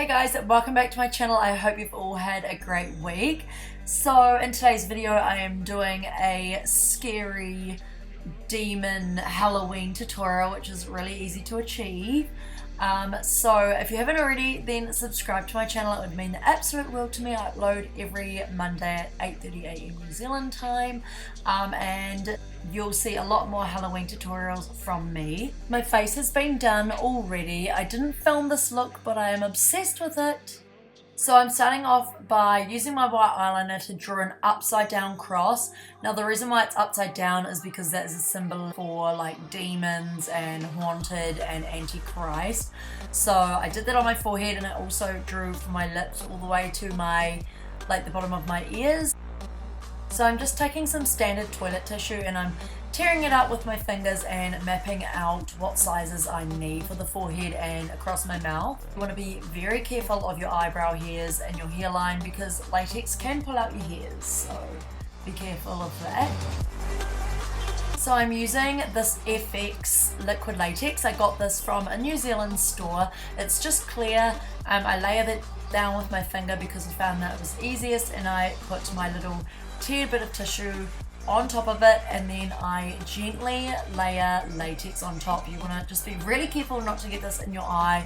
Hey guys, welcome back to my channel. I hope you've all had a great week. So in today's video I am doing a scary demon Halloween tutorial, which is really easy to achieve. So if you haven't already, then subscribe to my channel. It would mean the absolute world to me. I upload every Monday at 8:30 AM New Zealand time, and you'll see a lot more Halloween tutorials from me. My face has been done already. I didn't film this look, but I am obsessed with it. So I'm starting off by using my white eyeliner to draw an upside down cross. Now the reason why it's upside down is because that is a symbol for like demons and haunted and antichrist. So I did that on my forehead, and I also drew from my lips all the way to my, like the bottom of my ears. So I'm just taking some standard toilet tissue and I'm tearing it up with my fingers and mapping out what sizes I need for the forehead and across my mouth. You want to be very careful of your eyebrow hairs and your hairline because latex can pull out your hairs, so be careful of that. So I'm using this SFX liquid latex. I got this from a New Zealand store. It's just clear. I layered it down with my finger because I found that it was easiest, and I put my little teared bit of tissue on top of it, and then I gently layer latex on top. You want to just be really careful not to get this in your eye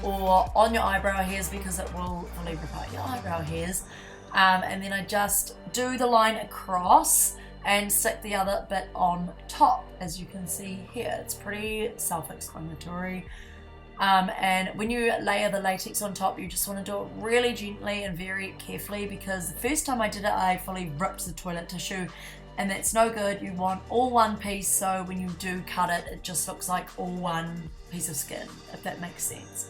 or on your eyebrow hairs because it will fully rip out your eyebrow hairs. And then I just do the line across and stick the other bit on top, as you can see here. It's pretty self-explanatory. And when you layer the latex on top, you just want to do it really gently and very carefully, because the first time I did it I fully ripped the toilet tissue, and that's no good. You want all one piece, so when you do cut it, it just looks like all one piece of skin, if that makes sense.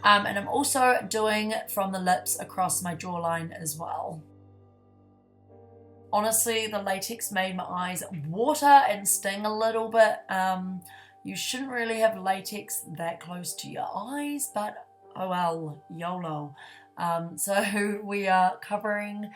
And I'm also doing from the lips across my jawline as well. Honestly, the latex made my eyes water and sting a little bit. You shouldn't really have latex that close to your eyes, but oh well, YOLO. So we are covering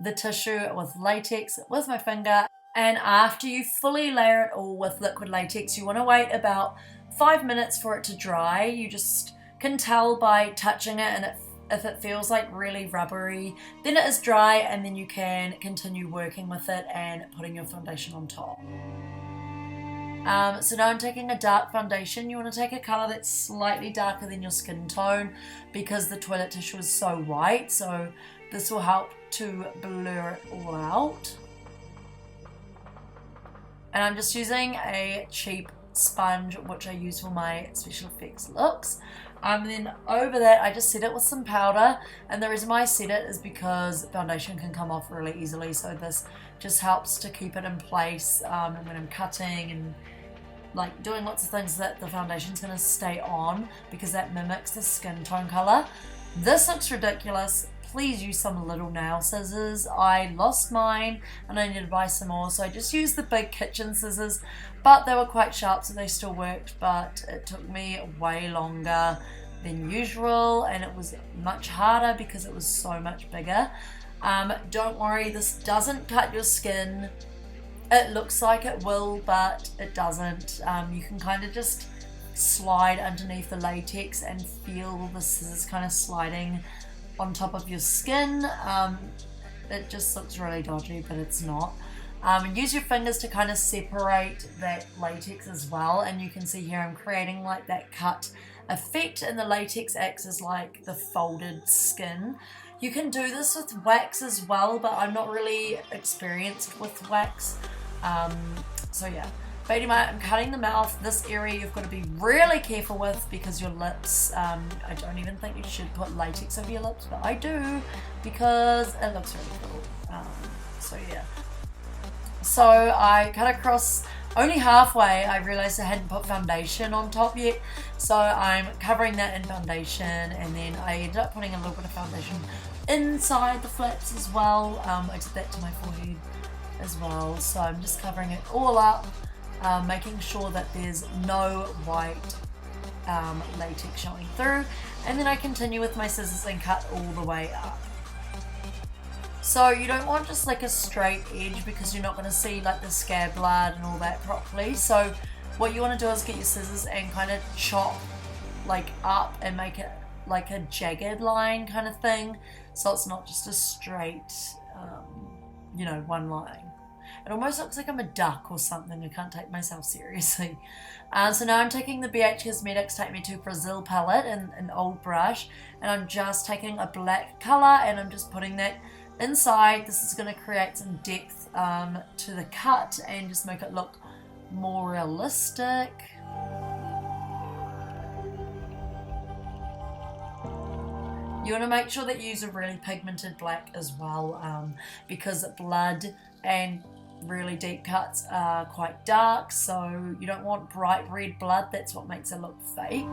the tissue with latex with my finger, and after you fully layer it all with liquid latex, you want to wait about 5 minutes for it to dry. You just can tell by touching it, and if it feels like really rubbery, then it is dry, and then you can continue working with it and putting your foundation on top. So now I'm taking a dark foundation. You want to take a colour that's slightly darker than your skin tone because the toilet tissue is so white, so this will help to blur it all out. And I'm just using a cheap sponge, which I use for my special effects looks. And then over that I just set it with some powder, and the reason why I set it is because foundation can come off really easily, so this just helps to keep it in place when I'm cutting and like doing lots of things, that the foundation's going to stay on because that mimics the skin tone color. This looks ridiculous. Please use some little nail scissors. I lost mine and I need to buy some more, so I just used the big kitchen scissors, but they were quite sharp, so they still worked, but it took me way longer than usual and it was much harder because it was so much bigger. Don't worry, this doesn't cut your skin. It looks like it will, but it doesn't. You can kind of just slide underneath the latex and feel the scissors kind of sliding on top of your skin. It just looks really dodgy, but it's not. Use your fingers to kind of separate that latex as well, and you can see here I'm creating like that cut effect, and the latex acts as like the folded skin. You can do this with wax as well, but I'm not really experienced with wax. So yeah, but anyway, I'm cutting the mouth. This area you've got to be really careful with because your lips, I don't even think you should put latex over your lips, but I do because it looks really cool. So yeah. So I cut across only halfway. I realized I hadn't put foundation on top yet, so I'm covering that in foundation, and then I ended up putting a little bit of foundation inside the flaps as well. I did that to my forehead as well, so I'm just covering it all up, making sure that there's no white latex showing through, and then I continue with my scissors and cut all the way up. So you don't want just like a straight edge because you're not going to see like the scab blood and all that properly. So what you want to do is get your scissors and kind of chop like up and make it like a jagged line kind of thing, so it's not just a straight, you know, one line. It almost looks like I'm a duck or something. I can't take myself seriously. So now I'm taking the BH Cosmetics Take Me to Brazil palette in an old brush, and I'm just taking a black colour and I'm just putting that inside. This is going to create some depth to the cut and just make it look more realistic. You want to make sure that you use a really pigmented black as well, because blood and really deep cuts are quite dark, so you don't want bright red blood. That's what makes it look fake.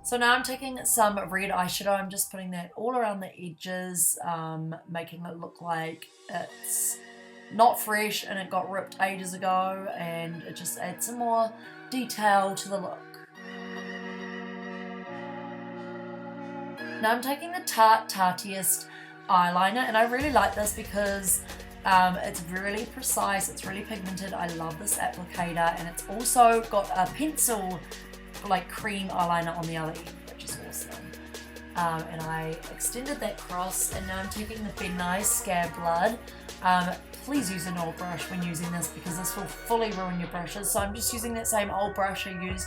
So now I'm taking some red eyeshadow. I'm just putting that all around the edges, making it look like it's not fresh and it got ripped ages ago, and it just adds some more detail to the look. Now I'm taking the Tarte Tartiest eyeliner, and I really like this because it's really precise, it's really pigmented. I love this applicator, and it's also got a pencil like cream eyeliner on the other end, which is awesome. And I extended that cross, and now I'm taking the Bennye Scab Blood. Please use an old brush when using this because this will fully ruin your brushes. So I'm just using that same old brush I used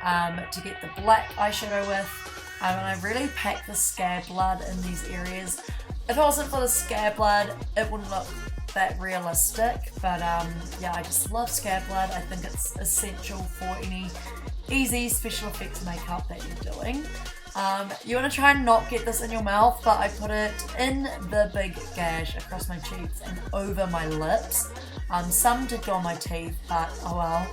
to get the black eyeshadow with. And I really pack the Scab Blood in these areas. If it wasn't for the Scab Blood, it wouldn't look that realistic. But yeah, I just love Scab Blood. I think it's essential for any easy special effects makeup that you're doing. You want to try and not get this in your mouth, but I put it in the big gash across my cheeks and over my lips. Some did go on my teeth, but oh well.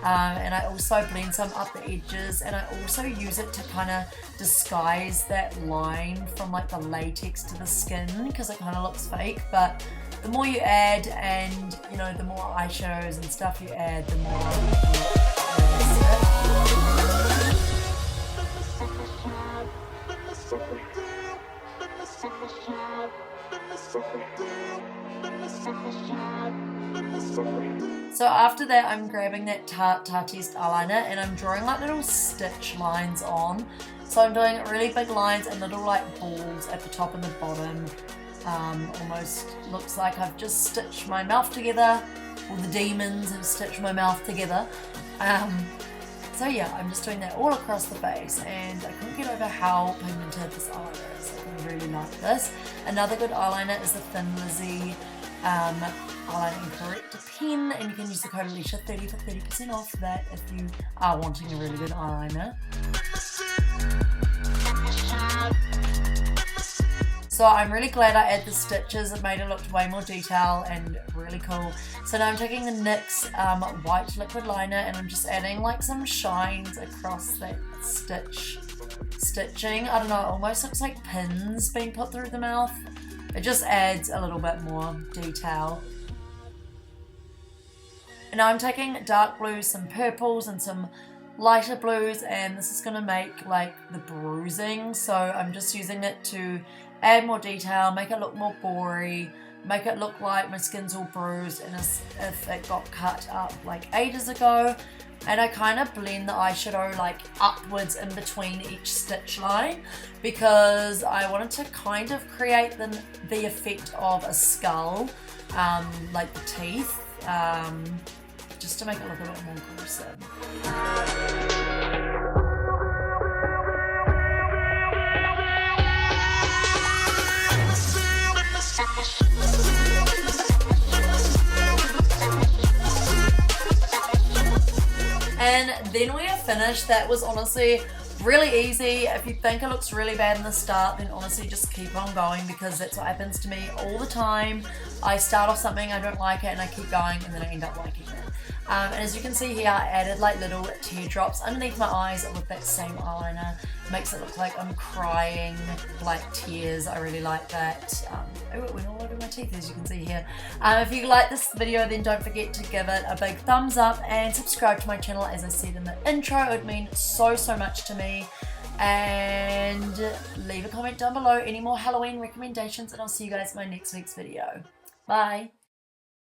And I also blend some up the edges, and I also use it to kind of disguise that line from like the latex to the skin, because it kind of looks fake. But the more you add, and you know, the more eyeshadows and stuff you add, the more So after that, I'm grabbing that Tarte Tartiest eyeliner and I'm drawing like little stitch lines on. So I'm doing really big lines and little like balls at the top and the bottom. Almost looks like I've just stitched my mouth together, or the demons have stitched my mouth together. So yeah, I'm just doing that all across the face, and I couldn't get over how pigmented this eyeliner is. I really like this. Another good eyeliner is the Thin Lizzy eyeliner and corrector pen, and you can use the code Alyshia 30 for 30% off that if you are wanting a really good eyeliner. So I'm really glad I added the stitches. It made it look way more detailed and really cool. So now I'm taking the NYX white liquid liner and I'm just adding like some shines across that stitching. I don't know, it almost looks like pins being put through the mouth. It just adds a little bit more detail. And now I'm taking dark blues, some purples and some lighter blues, and this is going to make like the bruising. So I'm just using it to add more detail, make it look more gory, make it look like my skin's all bruised and as if it got cut up like ages ago. And I kind of blend the eyeshadow like upwards in between each stitch line because I wanted to kind of create the effect of a skull, like the teeth, just to make it look a bit more gruesome. And then we are finished. That was honestly really easy. If you think it looks really bad in the start, then honestly just keep on going because that's what happens to me all the time. I start off something, I don't like it, and I keep going and then I end up liking it. And as you can see here, I added like little teardrops underneath my eyes with that same eyeliner. It makes it look like I'm crying, like tears. I really like that. Oh, it went all over my teeth, as you can see here. If you like this video, then don't forget to give it a big thumbs up and subscribe to my channel. As I said in the intro, it would mean so much to me. And leave a comment down below any more Halloween recommendations, and I'll see you guys in my next week's video. Bye.